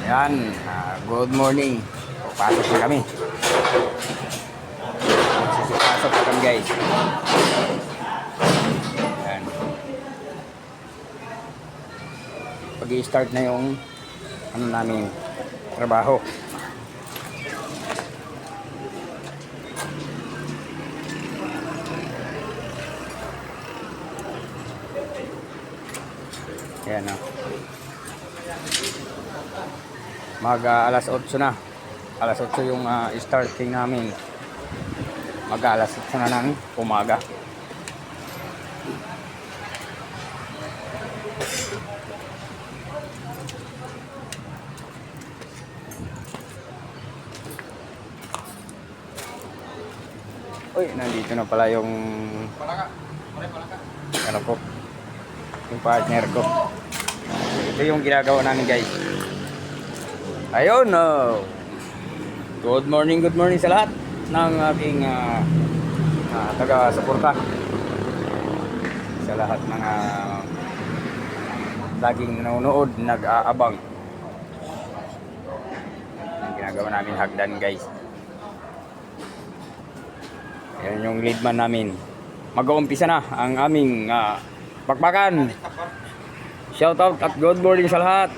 Yan, good morning. Pasok na kami. Pasok na kami guys. Yan. Pag-i-start na yung ano namin trabaho. Yan o. Alas 8 na. Alas 8 yung starting namin. Alas 8 na ng umaga. Uy, nandito na pala yung ano ko, yung partner ko. Ito yung ginagawa namin guys. Ayun, good morning sa lahat ng aking taga-suporta, sa lahat ng laging nanonood, nag-aabang. Yung ginagawa namin hagdan guys. Yan yung leadman namin. Mag-uumpisa na ang aming bakbakan. Shoutout at good morning sa lahat.